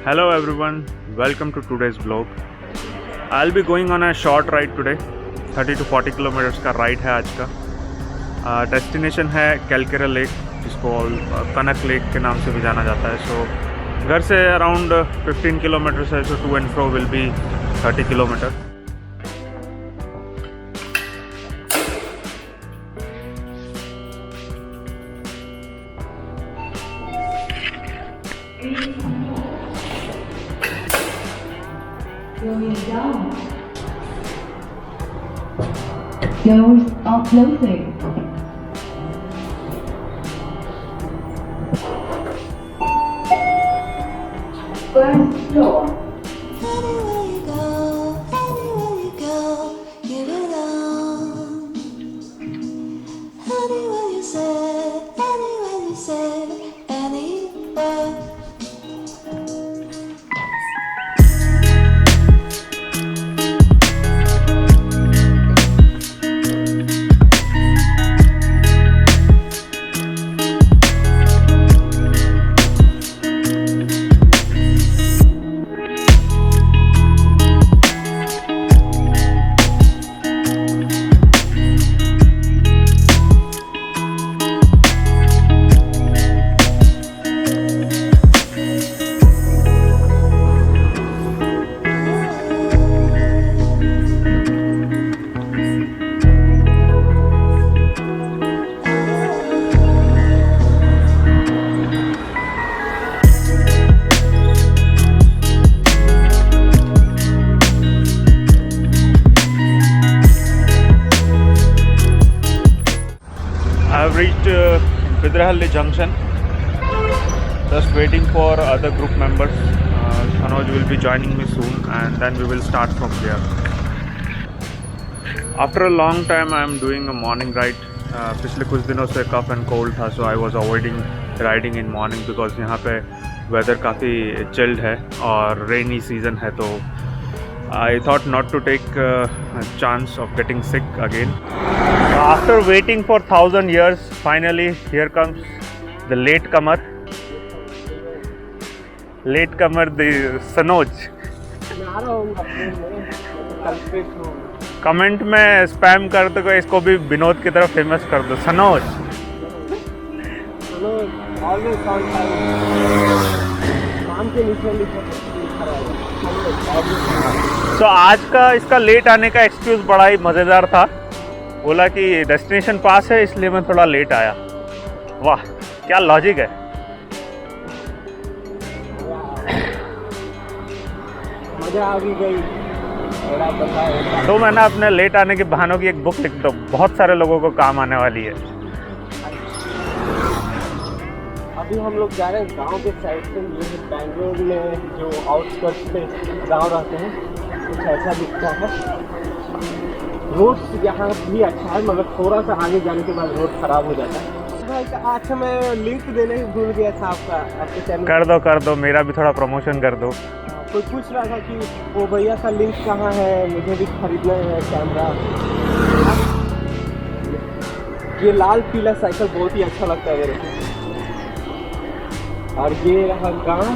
Hello everyone, welcome to today's vlog. I'll be going on a short ride today. 30 to 40 kilometres का ride है आज का. Destination है कैलकेरा lake, जिसको कनक lake के नाम से भी जाना जाता है. सो घर से अराउंड 15 किलोमीटर्स है, so to and fro will be 30 kilometre. Doors are closing. First floor. Anywhere you go, you belong. Anywhere you say, anywhere. I've reached Bidrahalli junction. Just waiting for other group members. Sanoj will be joining me soon, and then we will start from there. After a long time, I am doing a morning ride. पिछले कुछ दिनों से cough and cold था, so I was avoiding riding in morning because यहाँ पे weather काफ़ी chilled है और rainy season है, तो I thought not to take a chance of getting sick again. After waiting for 1000 years, finally here comes the latecomer, the Sanoj. Comment में spam कर दो, इसको भी विनोद की तरफ फेमस कर दो. सनोज. तो आज का इसका लेट आने का एक्सक्यूज़ बड़ा ही मज़ेदार था. बोला कि डेस्टिनेशन पास है, इसलिए मैं थोड़ा लेट आया. वाह, क्या लॉजिक है. मजा आ भी गई. तो मैंने अपने लेट आने के बहानों की एक बुक लिख दो, बहुत सारे लोगों को काम आने वाली है. अभी हम लोग जा रहे हैं गांव के साइड से. ये बैंगलोर में जो आउटस्कर्ट्स पे गांव रहते हैं, कुछ ऐसा दिखता है. रोड यहाँ भी अच्छा है, मगर थोड़ा सा आगे जाने के बाद रोड खराब हो जाता है. अच्छा, मैं लिंक देने ही भूल गया था आपके चैनल. कर दो, मेरा भी थोड़ा प्रमोशन कर दो. कोई पूछ रहा था कि वो भैया का लिंक कहाँ है, मुझे भी खरीदना है कैमरा. ये लाल पीला साइकिल बहुत ही अच्छा लगता है मेरे को. और ये रहा गाँव,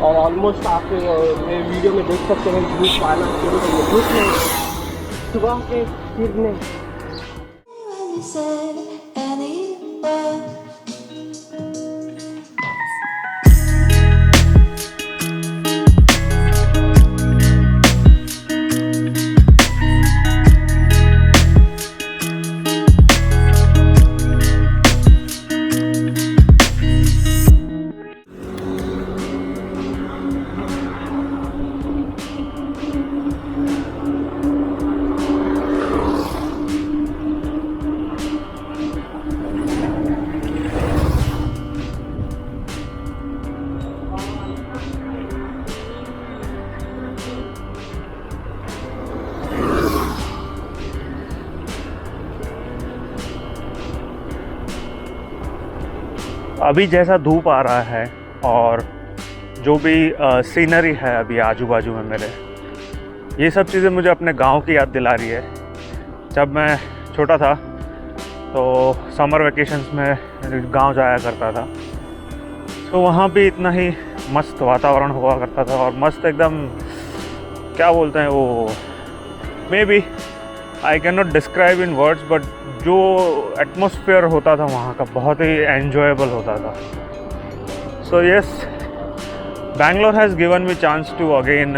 और ऑलमोस्ट आप मेरे वीडियो में देख सकते हैं धूप आना शुरू हो गई. धूप में सुबह के फिरने. Anywhere you say, anywhere. अभी जैसा धूप आ रहा है और जो भी सीनरी है अभी आजू बाजू में मेरे, ये सब चीज़ें मुझे अपने गांव की याद दिला रही है. जब मैं छोटा था तो समर वेकेशंस में गांव जाया करता था, तो वहाँ भी इतना ही मस्त वातावरण हुआ करता था और मस्त एकदम क्या बोलते हैं वो, maybe I can not describe in words, but जो एटमॉस्फेयर होता था वहाँ का बहुत ही एन्जॉयबल होता था. So yes, Bangalore has given me chance to again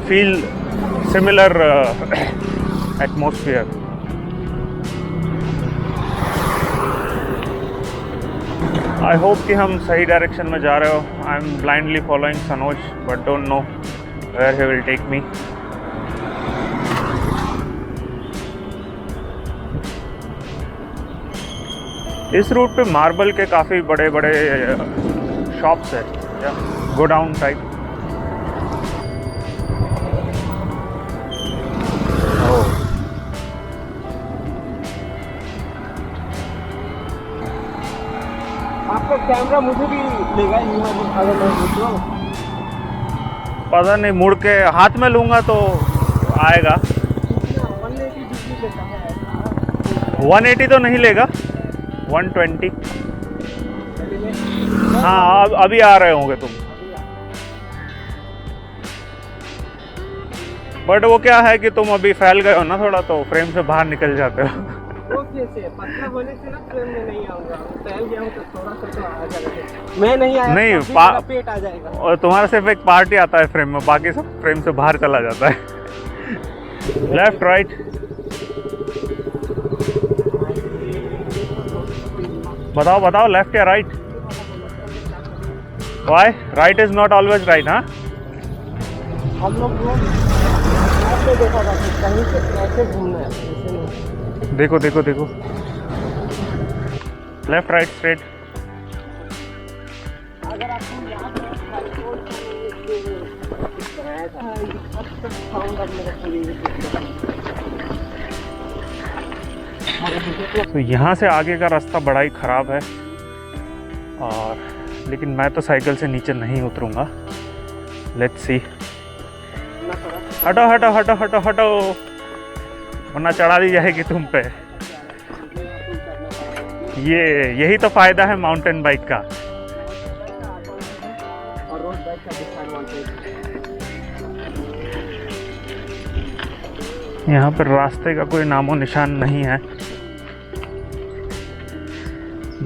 feel similar atmosphere. I hope कि हम सही डायरेक्शन में जा रहे हो. I am blindly following Sanoj, but don't know where he will take me. इस रूट पे मार्बल के काफ़ी बड़े बड़े शॉप्स है, गो डाउन टाइप. आपका कैमरा मुझे भी लेगा अगर मैं मुड़, पता नहीं, मुड़ के हाथ में लूँगा तो आएगा. 180 तो नहीं लेगा, 120. हाँ, अभी आ रहे होंगे तुम. बट वो क्या है कि तुम अभी फैल गए हो ना थोड़ा, तो फ्रेम से बाहर निकल जाते हो. वो कैसे पतला होने से ना फ्रेम में नहीं आऊंगा, फैल गया हूँ तो थोड़ा सा तो आ जाएगा. मैं नहीं आया नहीं, तो मेरा पेट आ जाएगा. और तुम्हारा सिर्फ एक पार्ट ही आता है फ्रेम में, बाकी सब फ्रेम से बाहर चला जाता है. लेफ्ट राइट, बताओ बताओ, लेफ्ट या right? Why? Right is not always right, हाँ? हम लोग आपने देखा था कि कहीं से कैसे घूमना है, ऐसे नहीं. देखो देखो देखो, लेफ्ट राइट स्ट्रेट. अगर आपको याद है तो यहाँ से आगे का रास्ता बड़ा ही ख़राब है, और लेकिन मैं तो साइकिल से नीचे नहीं उतरूँगा. Let's see. हटो हटो हटो हटो हटो, वरना चढ़ा दी जाएगी तुम पे. यही तो फ़ायदा है माउंटेन बाइक का. और रोड बाइक का डिसएडवांटेज. यहाँ पर रास्ते का कोई नामो निशान नहीं है,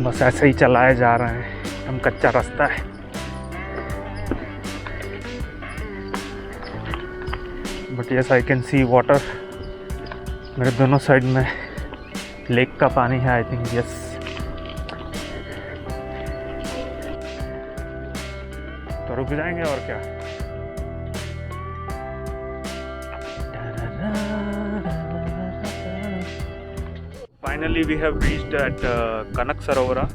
बस ऐसे ही चलाए जा रहे हैं. हम कच्चा रास्ता है. But yes, I can see water. मेरे दोनों साइड में लेक का पानी है, आई थिंक. यस, तो रुक जाएंगे और क्या. Finally we have reached at Kanak Sarovara.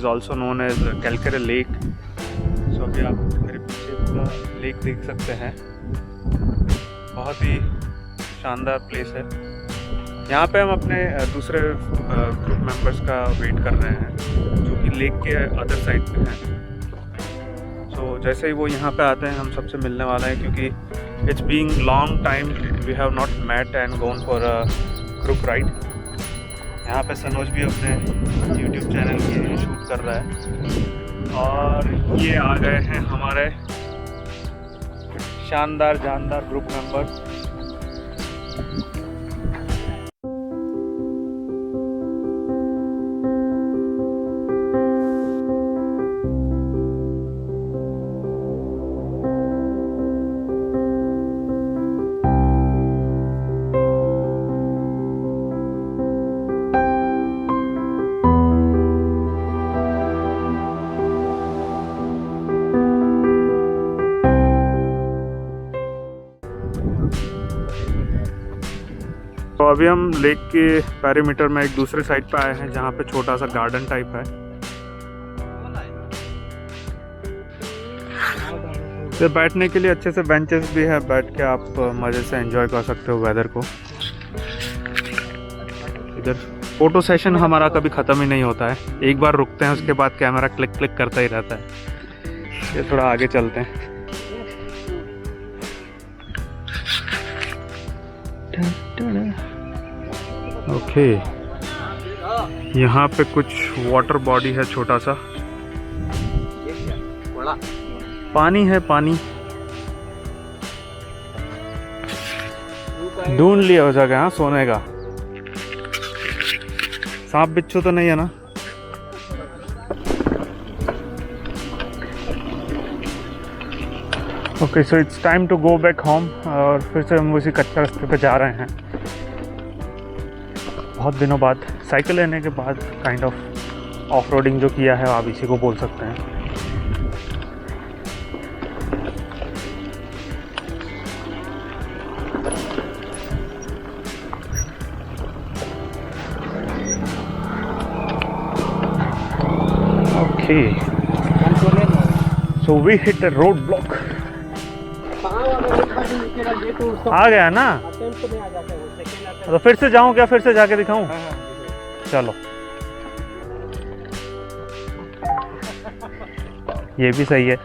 Also known as Kalkere lake. So अभी आप मेरे पीछे पूरा लेक देख सकते हैं. बहुत ही शानदार प्लेस है. यहाँ पे हम अपने दूसरे ग्रुप मेंबर्स का वेट कर रहे हैं, जो कि लेक के अदर साइड पे हैं. सो जैसे ही वो यहाँ पे आते हैं हम सबसे मिलने वाले हैं, क्योंकि it's being long time we have not met and gone for a group ride. यहाँ पे सनोज भी अपने YouTube चैनल की शूट कर रहा है, और ये आ गए हैं हमारे शानदार जानदार ग्रुप मेंबर्स. तो अभी हम लेक के पैरीमीटर में एक दूसरे साइड पे आए हैं, जहाँ पे छोटा सा गार्डन टाइप है. तो बैठने के लिए अच्छे से बेंचेस भी है, बैठ के आप मज़े से एंजॉय कर सकते हो वेदर को. इधर फ़ोटो सेशन हमारा कभी ख़त्म ही नहीं होता है. एक बार रुकते हैं, उसके बाद कैमरा क्लिक क्लिक करता ही रहता है. ये थोड़ा आगे चलते हैं. ओके, यहाँ पे कुछ वाटर बॉडी है छोटा सा, पानी है पानी। ढूंढ लिया हो जगह, हाँ सोने का। सांप बिच्छू तो नहीं है ना? Okay, so it's time to go back home. और फिर से हम उसी कच्चे रास्ते पे जा रहे हैं। बहुत दिनों बाद साइकिल लेने के बाद काइंड ऑफ ऑफ रोडिंग जो किया है आप इसी को बोल सकते हैं। Okay, so we hit a roadblock. आ गया ना? तो फिर से जाऊं क्या? फिर से जाके दिखाऊं? चलो, ये भी सही है।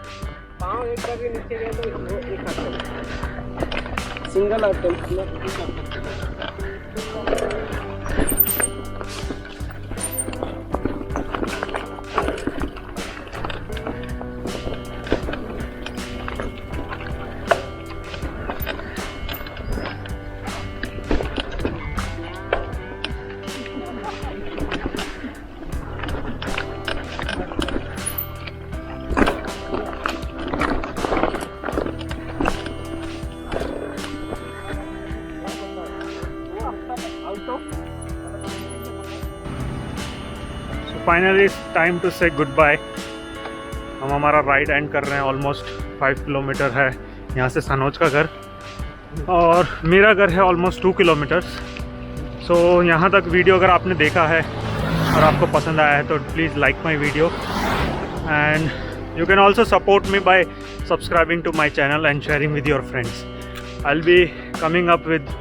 सिंगल फाइनली टाइम टू से गुड बाय। हम हमारा राइड एंड कर रहे हैं। ऑलमोस्ट 5 किलोमीटर है यहाँ से सनोज का घर, और मेरा घर है ऑलमोस्ट 2 किलोमीटर्स। सो यहाँ तक वीडियो अगर आपने देखा है और आपको पसंद आया है तो please like my video, and you can also support me by subscribing to my channel and sharing with your friends. I will be coming up with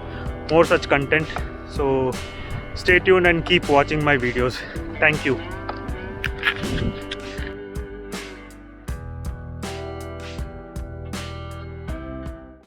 more such content, so stay tuned and keep watching my videos. Thank you.